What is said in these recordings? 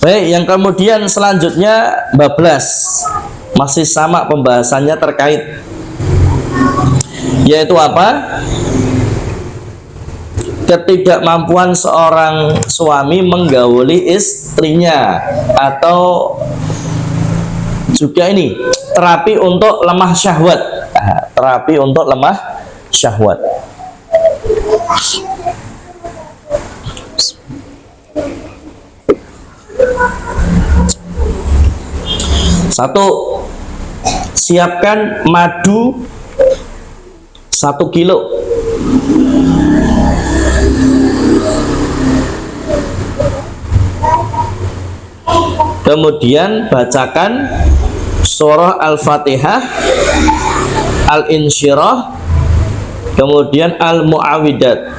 Baik, yang kemudian selanjutnya 14, masih sama pembahasannya terkait, yaitu apa? Ketidakmampuan seorang suami menggauli istrinya, atau juga ini terapi untuk lemah syahwat. Terapi untuk lemah syahwat. Satu, siapkan madu 1 kilo. Kemudian bacakan surah Al-Fatihah, Al-Insyirah, kemudian Al-Mu'awidat,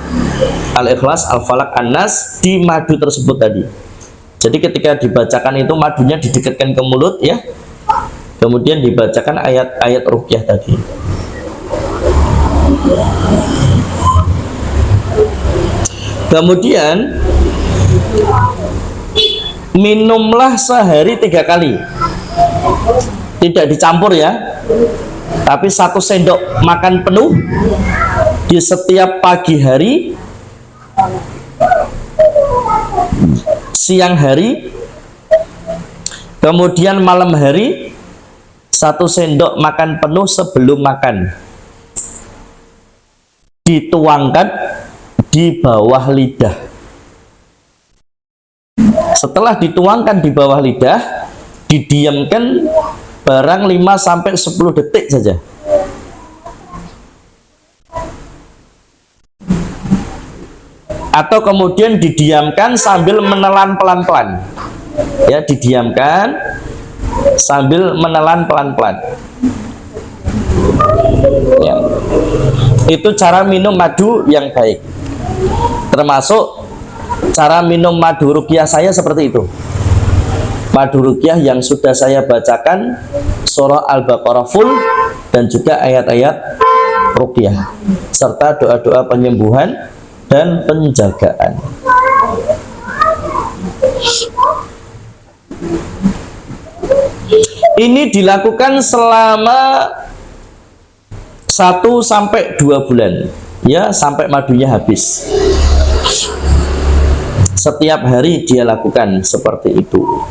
Al-Ikhlas, Al-Falaq, An-Nas di madu tersebut tadi. Jadi ketika dibacakan itu madunya didekatkan ke mulut ya. Kemudian dibacakan ayat-ayat ruqyah tadi. Kemudian minumlah sehari 3 kali. Tidak dicampur ya, tapi 1 sendok makan penuh di setiap pagi hari, siang hari, kemudian malam hari, 1 sendok makan penuh sebelum makan. Dituangkan di bawah lidah. Setelah dituangkan di bawah lidah, didiamkan barang 5-10 detik saja. Atau kemudian didiamkan sambil menelan pelan-pelan. Ya, didiamkan sambil menelan pelan-pelan. Ya. Itu cara minum madu yang baik. Termasuk cara minum madu ruqyah saya seperti itu. Madu ruqyah yang sudah saya bacakan surah Al-Baqarah full dan juga ayat-ayat ruqyah serta doa-doa penyembuhan dan penjagaan. Ini dilakukan selama 1-2 bulan ya, sampai madunya habis. Setiap hari dia lakukan seperti itu.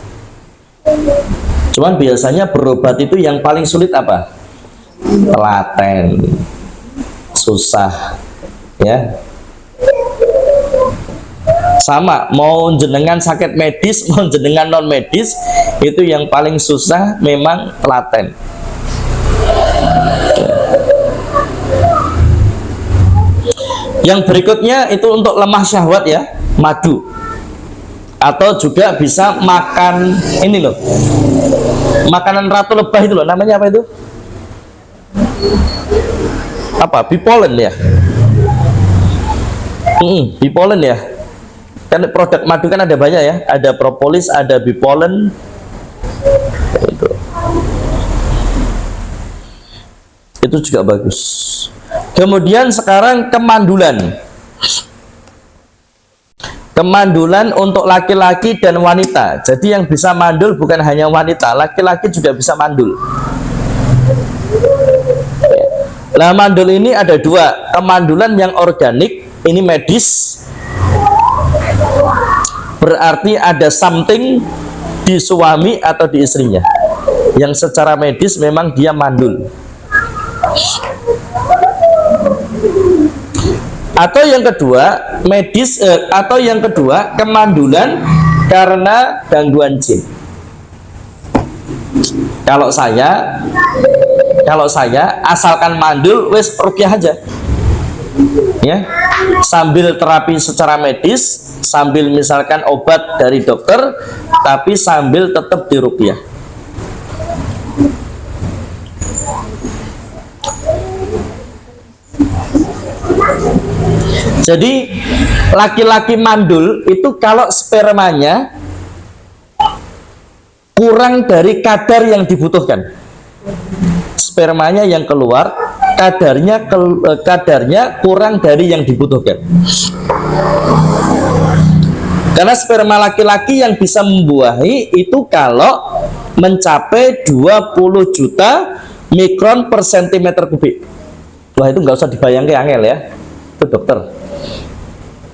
Cuman biasanya berobat itu yang paling sulit apa? Telaten, susah ya. Sama, mau jenengan sakit medis, mau jenengan non medis, itu yang paling susah memang telaten. Yang berikutnya itu untuk lemah syahwat ya, madu. Atau juga bisa makan ini loh, makanan ratu lebah itu loh, namanya apa itu? Apa? Bipolen ya? Bipolen ya? Kan produk madu kan ada banyak ya, ada propolis, ada bipolen. Itu juga bagus. Kemudian sekarang kemandulan. Kemandulan untuk laki-laki dan wanita. Jadi yang bisa mandul bukan hanya wanita, laki-laki juga bisa mandul. Nah, mandul ini ada 2. Kemandulan yang organik, ini medis, berarti ada something di suami atau di istrinya yang secara medis memang dia mandul. Atau yang kedua medis, atau yang kedua kemandulan karena gangguan jin. Kalau saya asalkan mandul wes ruqyah aja ya, sambil terapi secara medis, sambil misalkan obat dari dokter, tapi sambil tetap diruqyah. Jadi laki-laki mandul itu kalau spermanya kurang dari kadar yang dibutuhkan, spermanya yang keluar kadarnya kurang dari yang dibutuhkan. Karena sperma laki-laki yang bisa membuahi itu kalau mencapai 20 juta mikron per sentimeter kubik. Wah, itu nggak usah dibayangkan angel ya, itu dokter.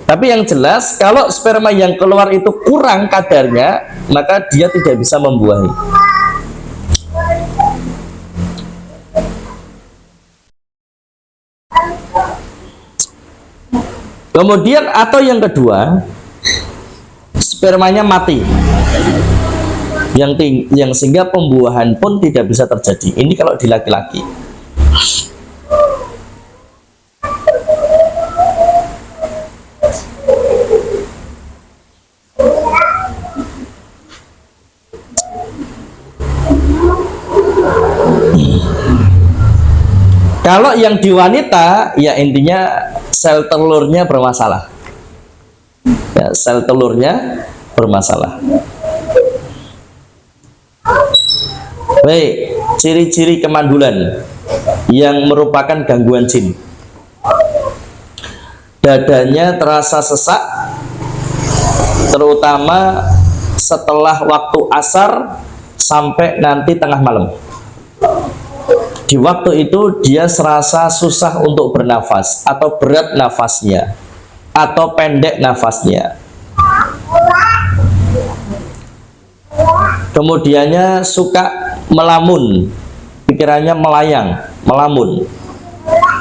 Tapi yang jelas kalau sperma yang keluar itu kurang kadarnya, maka dia tidak bisa membuahi. Kemudian atau yang kedua, spermanya mati, yang sehingga pembuahan pun tidak bisa terjadi. Ini kalau di laki-laki. Kalau yang di wanita, ya intinya sel telurnya bermasalah. Ya, sel telurnya bermasalah. Baik, ciri-ciri kemandulan yang merupakan gangguan jin. Dadanya terasa sesak, terutama setelah waktu asar sampai nanti tengah malam. Di waktu itu dia serasa susah untuk bernafas, atau berat nafasnya, atau pendek nafasnya. Kemudiannya suka melamun, pikirannya melayang, melamun,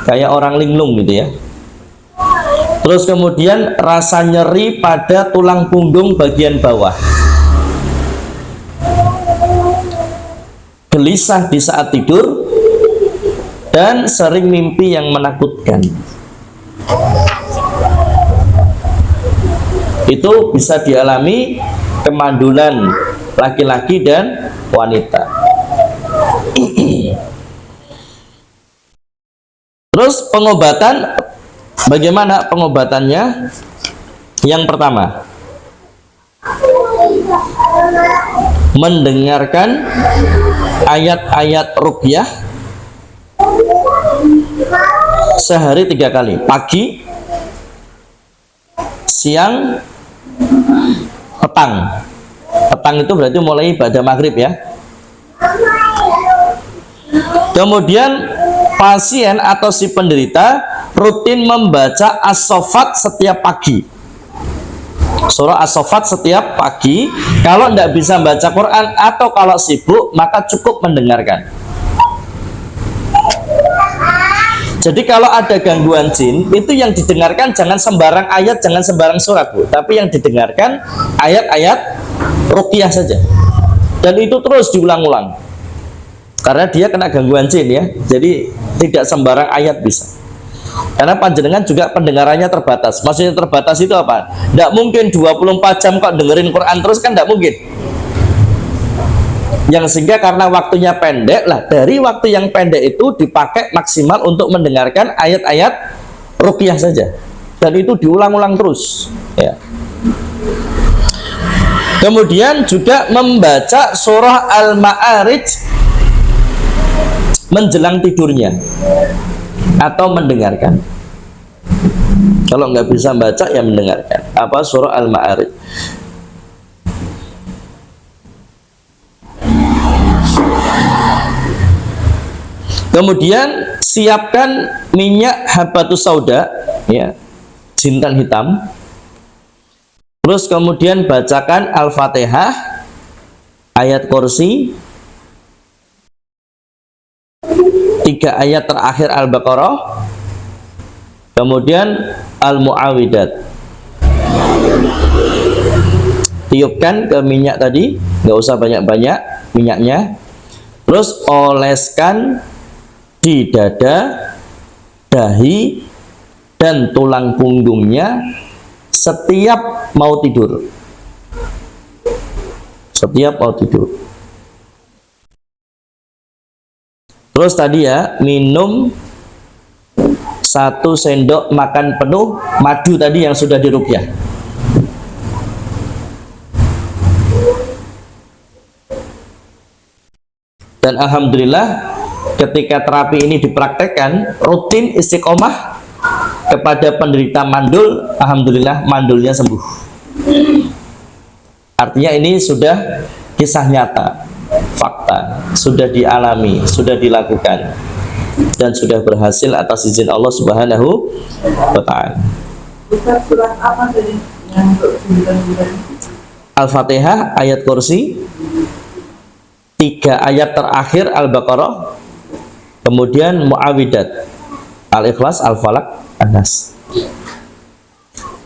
kayak orang linglung gitu ya. Terus kemudian rasa nyeri pada tulang punggung bagian bawah, gelisah di saat tidur, dan sering mimpi yang menakutkan. Itu bisa dialami kemandulan laki-laki dan wanita. Terus pengobatan, bagaimana pengobatannya? Yang pertama, mendengarkan ayat-ayat ruqyah sehari 3 kali, pagi, siang, petang. Petang itu berarti mulai pada maghrib ya. Kemudian pasien atau si penderita rutin membaca as-saffat setiap pagi, surah as-saffat setiap pagi. Kalau tidak bisa baca Quran atau kalau sibuk, maka cukup mendengarkan. Jadi kalau ada gangguan jin, itu yang didengarkan jangan sembarang ayat, jangan sembarang surat, Bu. Tapi yang didengarkan ayat-ayat ruqyah saja. Dan itu terus diulang-ulang. Karena dia kena gangguan jin ya. Jadi tidak sembarang ayat bisa. Karena panjenengan juga pendengarannya terbatas. Maksudnya terbatas itu apa? Tidak mungkin 24 jam kok dengerin Quran terus, kan tidak mungkin. Yang sehingga karena waktunya pendek lah, dari waktu yang pendek itu dipakai maksimal untuk mendengarkan ayat-ayat ruqyah saja, dan itu diulang-ulang terus ya. Kemudian juga membaca surah Al-Ma'arij menjelang tidurnya atau mendengarkan. Kalau nggak bisa baca ya mendengarkan apa surah Al-Ma'arij. Kemudian siapkan minyak habatus sauda ya, jintan hitam. Terus kemudian bacakan Al-Fatihah, ayat kursi, 3 ayat terakhir Al-Baqarah, kemudian Al-Mu'awidat. Tiupkan ke minyak tadi, nggak usah banyak-banyak minyaknya. Terus oleskan di dada, dahi, dan tulang punggungnya setiap mau tidur. Setiap mau tidur. Terus tadi ya, minum 1 sendok makan penuh madu tadi yang sudah diruqyah. Dan alhamdulillah ketika terapi ini dipraktekkan rutin istiqomah kepada penderita mandul, alhamdulillah mandulnya sembuh. Artinya ini sudah kisah nyata, fakta, sudah dialami, sudah dilakukan, dan sudah berhasil atas izin Allah Subhanahu wa Ta'ala. Surat apa tadi yang untuk 9 bulan? Al-Fatihah, ayat kursi, 3 ayat terakhir Al-Baqarah, kemudian Mu'awidat, Al-Ikhlas, Al-Falaq, An-Nas.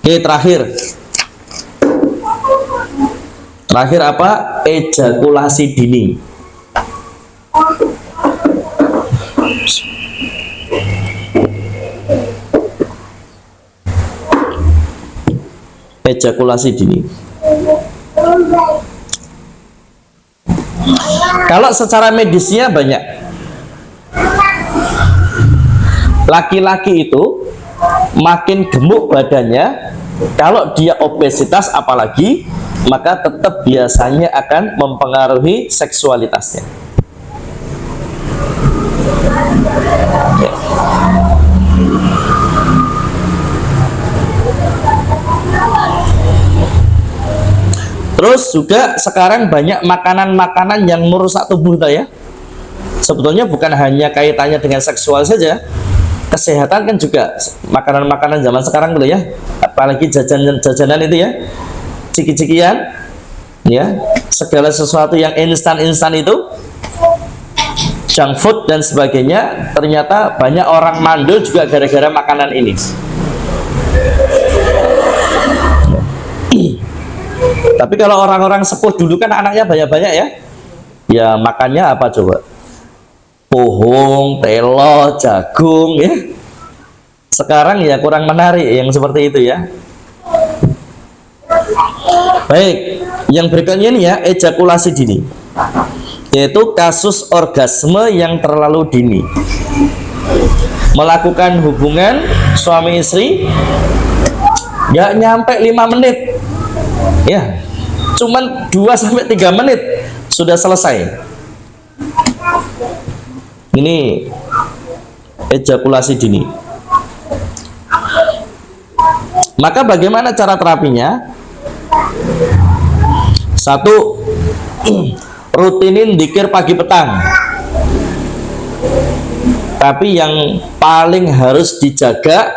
Oke, terakhir apa? Ejakulasi dini. Ejakulasi dini. Kalau secara medisnya banyak. Laki-laki itu makin gemuk badannya, kalau dia obesitas apalagi, maka tetap biasanya akan mempengaruhi seksualitasnya. Ya. Terus juga sekarang banyak makanan-makanan yang merusak tubuh kita ya. Sebetulnya bukan hanya kaitannya dengan seksual saja, kesehatan kan juga makanan-makanan zaman sekarang gitu ya. Apalagi jajanan itu ya, ciki-cikian, ya, segala sesuatu yang instan-instan itu, junk food dan sebagainya. Ternyata banyak orang mandul juga gara-gara makanan ini. Tapi kalau orang-orang sepuh dulu kan anaknya banyak-banyak ya. Ya makannya apa coba? Pohong, telo, jagung ya. Sekarang ya kurang menarik yang seperti itu ya. Baik, yang berikutnya ini ya, ejakulasi dini. Yaitu kasus orgasme yang terlalu dini. Melakukan hubungan suami istri nggak nyampe 5 menit. Ya, cuman 2-3 menit sudah selesai. Ini ejakulasi dini. Maka bagaimana cara terapinya? 1, rutinin dzikir pagi petang. Tapi yang paling harus dijaga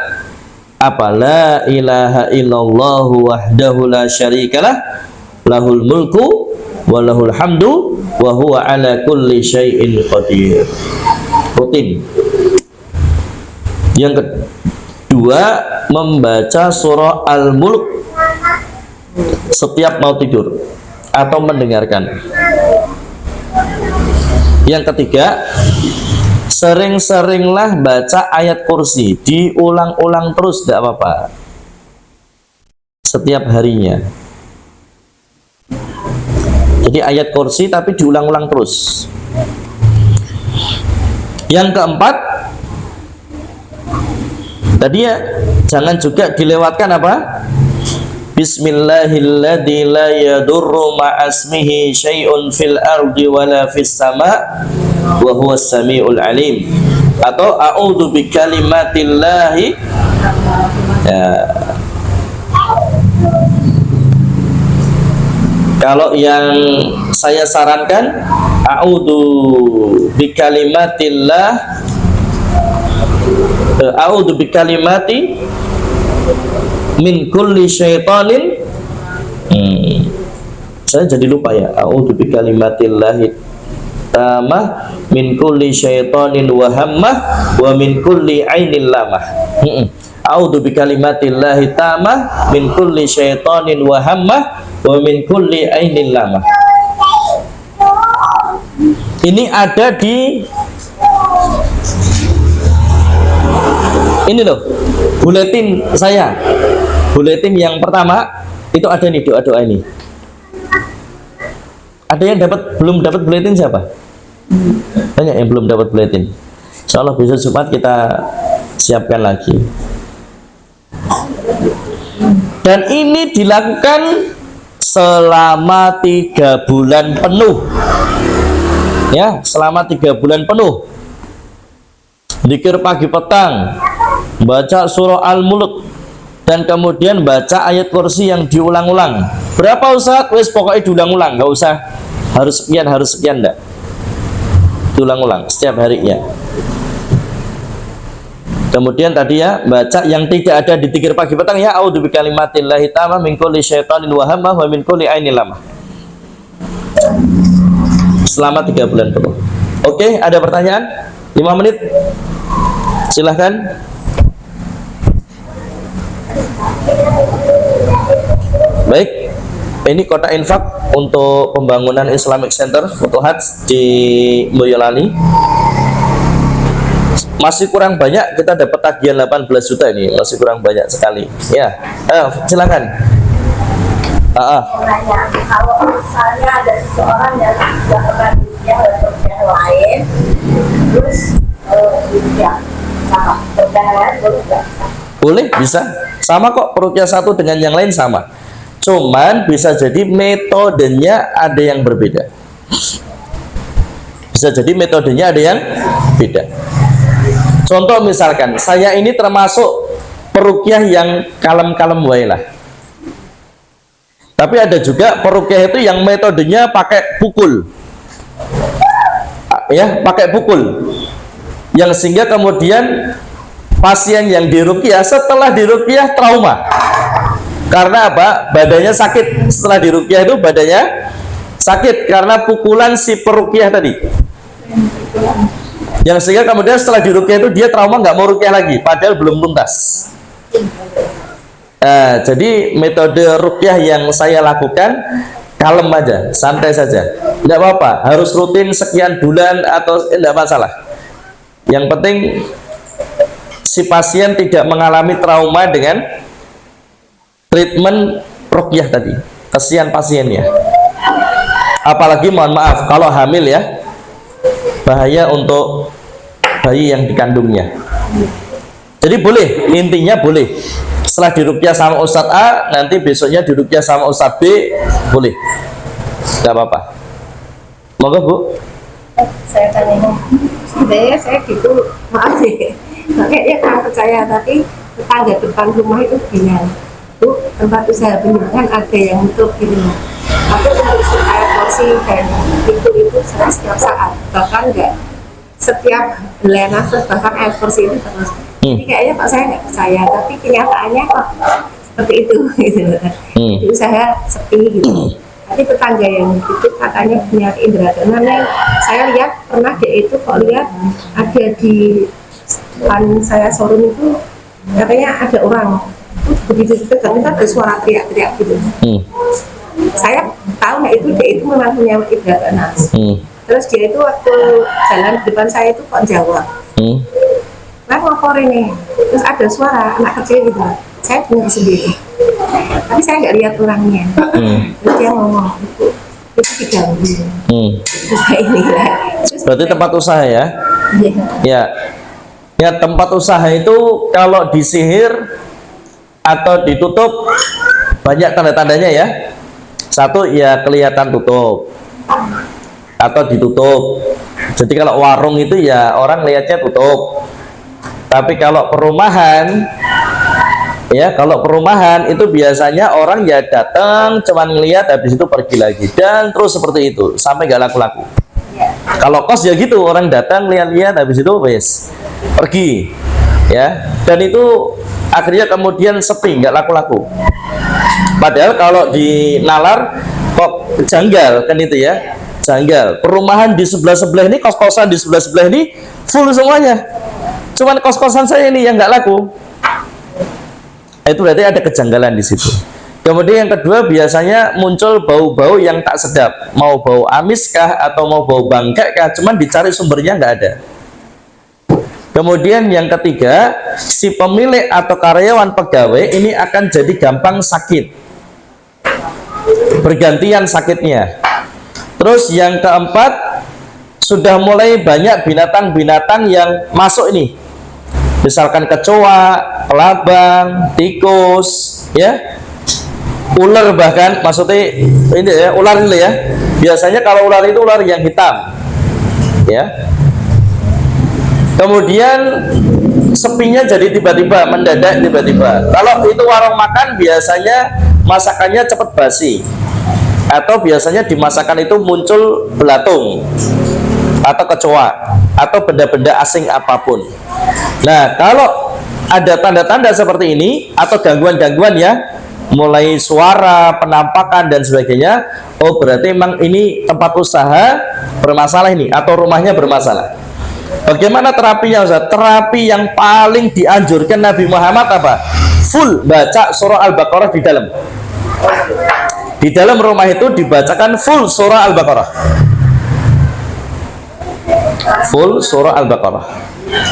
apa? La ilaha illallah wahdahu la syarikalah, lahul mulku wa lahul hamdu wa huwa ala kulli syai'in qadir. Rutin. Yang kedua, membaca surah Al-Mulk setiap mau tidur atau mendengarkan. Yang ketiga, sering-seringlah baca ayat kursi, diulang-ulang terus, tidak apa-apa, setiap harinya. Jadi ayat kursi tapi diulang-ulang terus. Yang keempat, tadi ya, jangan juga dilewatkan apa? Bismillahilladzi la yadurru ma'asmihi syai'un fil ardi wala fis sama' wa huwas samiul alim. Atau a'udzu bikalimatillahi, ya. Kalau yang saya sarankan, a'udzu bikalimatillah, a'udzu bikalimati min kulli syaitanin. Saya jadi lupa ya. A'udzu bikalimatillahi tamah min kulli syaitanin wa hammah wa min kulli ainin lamah. A'udzu bikalimatillahi tamah min kulli syaitanin wa hammah wa min kulli ainin lamah. Ini ada di ini loh, buletin saya. Buletin yang pertama itu ada nih doa-doa ini. Ada yang belum dapat buletin siapa? Banyak yang belum dapat buletin. Insyaallah besok Jumat kita siapkan lagi. Dan ini dilakukan selama 3 bulan penuh. Ya, selama 3 bulan penuh. Zikir pagi petang, baca surah Al-Mulk, dan kemudian baca ayat kursi yang diulang-ulang. Berapa Ustaz? Wes pokoknya diulang-ulang, nggak usah harus sekian enggak. Diulang-ulang setiap harinya. Kemudian tadi ya, baca yang tidak ada di zikir pagi petang ya, a'udzu bikalimatillahi tamma min kulli syaitanin wa hamma wa min kulli ainin lamah. Selama 3 bulan penuh. Oke, ada pertanyaan? 5 menit. Silahkan. Baik, ini kota infak untuk pembangunan Islamic Center Futuhat di Boyolali. Masih kurang banyak, kita dapat tagihan 18 juta ini, masih kurang banyak sekali. Ya, silakan. Nanya, kalau misalnya ada seseorang yang sudah pernah rupiah atau yang lain, terus rupiah sama berjalan boleh nggak? Boleh, bisa. Sama kok, rupiah satu dengan yang lain sama. Cuman bisa jadi metodenya ada yang berbeda. Bisa jadi metodenya ada yang beda. Contoh misalkan, saya ini termasuk peruqyah yang kalem-kalem wae lah. Tapi ada juga peruqyah itu yang metodenya pakai pukul. Ya, pakai pukul. Yang sehingga kemudian pasien yang diruqyah setelah diruqyah trauma. Karena apa? Badannya sakit. Setelah diruqyah itu badannya sakit karena pukulan si peruqyah tadi. Yang sehingga kemudian setelah diruqyah itu dia trauma, nggak mau ruqyah lagi, padahal belum tuntas. Jadi metode ruqyah yang saya lakukan kalem aja, santai saja, nggak apa-apa. Harus rutin sekian bulan atau nggak masalah. Yang penting si pasien tidak mengalami trauma dengan treatment ruqyah tadi. Kasihan pasiennya. Apalagi mohon maaf kalau hamil ya, bahaya untuk bayi yang dikandungnya. Jadi boleh, intinya boleh. Setelah diruqyah sama Ustadz A, nanti besoknya diruqyah sama Ustadz B, boleh. Gak apa-apa. Monggo Bu. Saya tanya, sebenarnya saya gitu, maaf sih, makanya kurang percaya, tapi tetangga depan rumah itu bilang, Bu, tempat usaha penyembuhan ada yang untuk gitu. Tapi untuk air porsi dan itu saya setiap saat, bahkan enggak setiap bulan nafas, bahkan air porsi itu terus. Jadi kayaknya Pak saya nggak percaya, tapi kenyataannya kok seperti itu gitu. Jadi usaha sepi gitu. Tapi tetangga yang itu katanya punya indera keenam yang saya lihat pernah dia itu kok lihat ada di depan saya showroom itu katanya ada orang begitu dekat itu ada suara teriak-teriak gitu. Saya tahu nggak itu dia itu memang punya indera keenam. Terus dia itu waktu jalan di depan saya itu kok jawab, "Lah ngopor ini?" Terus ada suara anak kecil gitu. Saya dengar sendiri, tapi saya nggak lihat orangnya. Terus dia ngomong, itu diganggu. Terus kayak ini lah. Berarti tempat usaha ya? Iya. Ya, tempat usaha itu kalau disihir atau ditutup banyak tanda-tandanya ya. Satu ya kelihatan tutup atau ditutup. Jadi kalau warung itu ya orang lihatnya tutup. Tapi kalau perumahan, ya kalau perumahan itu biasanya orang ya datang cuman ngelihat habis itu pergi lagi dan terus seperti itu sampai nggak laku-laku. Kalau kos ya gitu, orang datang lihat-lihat habis itu wes pergi, ya. Dan itu akhirnya kemudian sepi, nggak laku-laku. Padahal kalau di nalar kok janggal kan itu ya, janggal. Perumahan di sebelah-sebelah ini, kos-kosan di sebelah-sebelah ini full semuanya. Cuman kos-kosan saya ini yang nggak laku. Itu berarti ada kejanggalan di situ. Kemudian yang kedua biasanya muncul bau-bau yang tak sedap, mau bau amis kah atau mau bau bangkai kah, cuman dicari sumbernya nggak ada. Kemudian yang ketiga, si pemilik atau karyawan pegawai ini akan jadi gampang sakit, bergantian sakitnya. Terus yang keempat, sudah mulai banyak binatang-binatang yang masuk ini, misalkan kecoa, kelabang, tikus, ya, ular bahkan, maksudnya ini ya, ular ini ya. Biasanya kalau ular itu ular yang hitam, ya. Kemudian sepinya jadi tiba-tiba, mendadak tiba-tiba. Kalau itu warung makan biasanya masakannya cepat basi, atau biasanya di masakan itu muncul belatung atau kecoa atau benda-benda asing apapun. Nah, kalau ada tanda-tanda seperti ini atau gangguan-gangguan ya, mulai suara, penampakan dan sebagainya, oh berarti memang ini tempat usaha bermasalah ini atau rumahnya bermasalah. Bagaimana terapinya Ustaz? Terapi yang paling dianjurkan Nabi Muhammad apa? Full baca surah Al-Baqarah di dalam. Di dalam rumah itu dibacakan full surah Al-Baqarah. Full surah Al-Baqarah.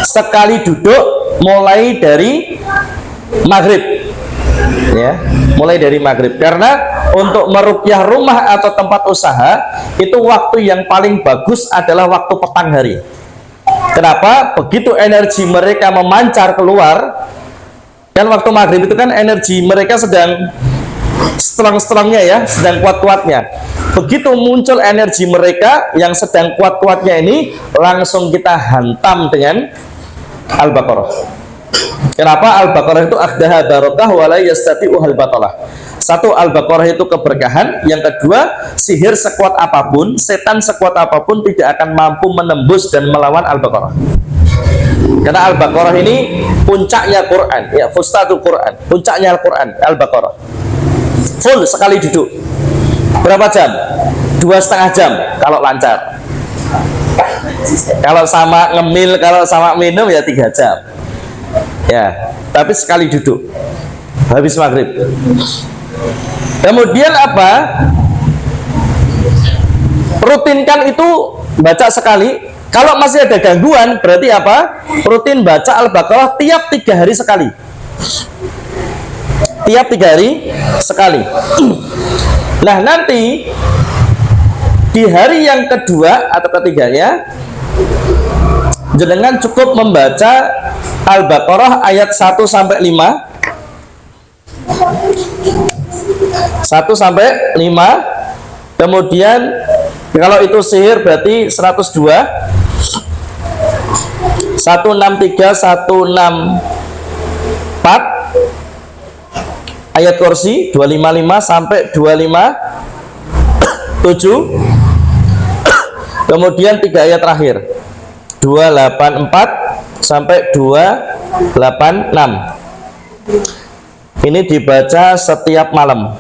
Sekali duduk mulai dari maghrib. Ya, mulai dari maghrib. Karena untuk meruqyah rumah atau tempat usaha itu waktu yang paling bagus adalah waktu petang hari. Kenapa? Begitu energi mereka memancar keluar, kan waktu maghrib itu kan energi mereka sedang strong-strongnya ya, sedang kuat-kuatnya. Begitu muncul energi mereka yang sedang kuat-kuatnya ini, langsung kita hantam dengan Al-Baqarah. Kenapa? Al-Baqarah itu akhdaha barokah wala yastati'uhal batalah. Satu, Al-Baqarah itu keberkahan. Yang kedua, sihir sekuat apapun, setan sekuat apapun tidak akan mampu menembus dan melawan Al-Baqarah. Karena Al-Baqarah ini puncaknya Quran, ya, fustatul Quran, puncaknya Al-Quran, Al-Baqarah. Full sekali duduk. Berapa jam? 2,5 jam kalau lancar. Kalau sama ngemil, kalau sama minum ya 3 jam. Ya, tapi sekali duduk habis maghrib. Kemudian apa? Rutinkan itu baca sekali. Kalau masih ada gangguan berarti apa? Rutin baca Al-Baqarah tiap 3 hari sekali. Tiap 3 hari sekali. Nah, nanti di hari yang kedua atau ketiganya jenengan cukup membaca Al-Baqarah ayat 1 sampai 5. 1 sampai 5. Kemudian kalau itu sihir berarti 102. 163, 164. Ayat kursi 255 sampai 257. Kemudian 3 ayat terakhir 284 sampai 286. Ini dibaca setiap malam.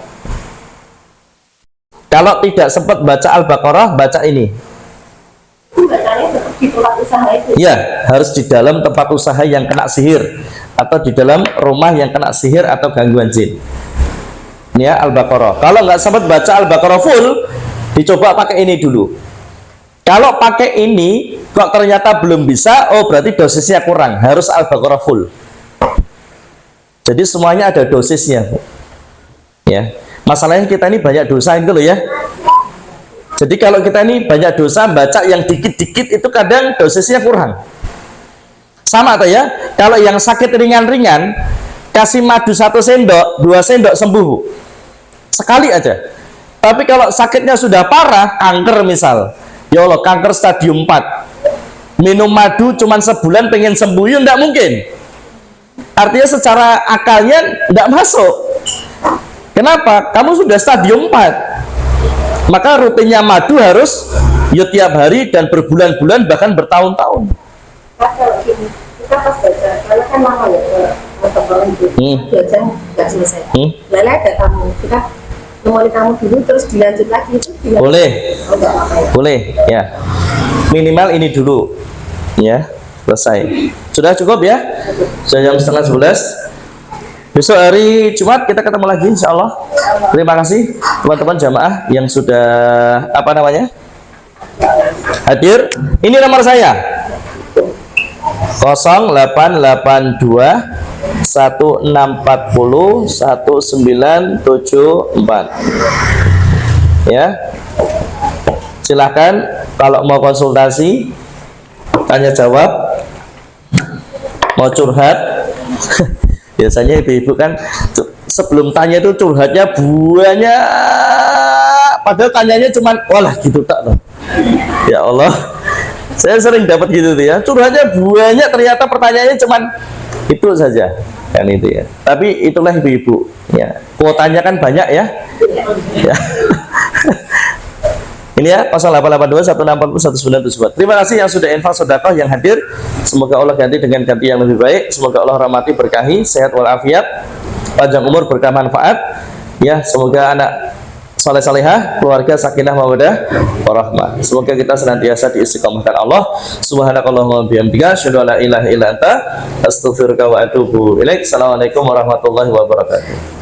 Kalau tidak sempat baca Al-Baqarah, baca ini. Bacanya tetap di tempat usaha itu. Ya, harus di dalam tempat usaha yang kena sihir atau di dalam rumah yang kena sihir atau gangguan jin. Ini ya Al-Baqarah. Kalau nggak sempat baca Al-Baqarah full, dicoba pakai ini dulu. Kalau pakai ini kok ternyata belum bisa, oh berarti dosisnya kurang, harus Al-Baqarah full. Jadi semuanya ada dosisnya. Ya. Masalahnya kita ini banyak dosa itu loh ya. Jadi kalau kita ini banyak dosa, baca yang dikit-dikit itu kadang dosisnya kurang. Sama tuh ya. Kalau yang sakit ringan-ringan, kasih madu 1 sendok, 2 sendok sembuh. Sekali aja. Tapi kalau sakitnya sudah parah, kanker misal, ya Allah, kanker stadium 4, minum madu cuman sebulan pengen sembuh, ya enggak mungkin. Artinya secara akalnya enggak masuk. Kenapa? Kamu sudah stadium 4. Maka rutinnya madu harus ya tiap hari dan berbulan-bulan bahkan bertahun-tahun. Kalau gini, kita pas baca, karena kan lama ya, tebalan itu, 2 jam nggak selesai. Lalu ada tamu, kita nemoni tamu dulu, terus dilanjut lagi itu. Boleh, boleh, ya. Minimal ini dulu, ya, selesai. Sudah cukup ya? Sudah jam 10:30. Besok hari Jumat kita ketemu lagi insya Allah. Terima kasih teman-teman jamaah yang sudah hadir. Ini nomor saya 0882 1640 1974. Ya, silahkan kalau mau konsultasi, tanya jawab, mau curhat. Biasanya ibu-ibu kan sebelum tanya itu curhatnya banyak, padahal tanyanya cuman walah gitu tak loh. Ya Allah, Saya sering dapat gitu tuh ya, curhatnya banyak, ternyata pertanyaannya cuman itu saja kan itu ya. Tapi itulah ibu-ibu ya, kuotanya kan banyak ya. Ya. Ini ya 0882 1641 1974. Terima kasih yang sudah infak sedekah, yang hadir. Semoga Allah ganti dengan ganti yang lebih baik. Semoga Allah rahmati, berkahi, sehat walafiat, panjang umur, berkah manfaat. Ya, semoga anak saleh salehah, keluarga sakinah mawaddah warahmah. Semoga kita senantiasa diistiqomahkan Allah. Subhanakallahumma bihamdika, asyhadu an la ilaha illa anta, astaghfiruka wa atubu ilaik. Assalamualaikum warahmatullahi wabarakatuh.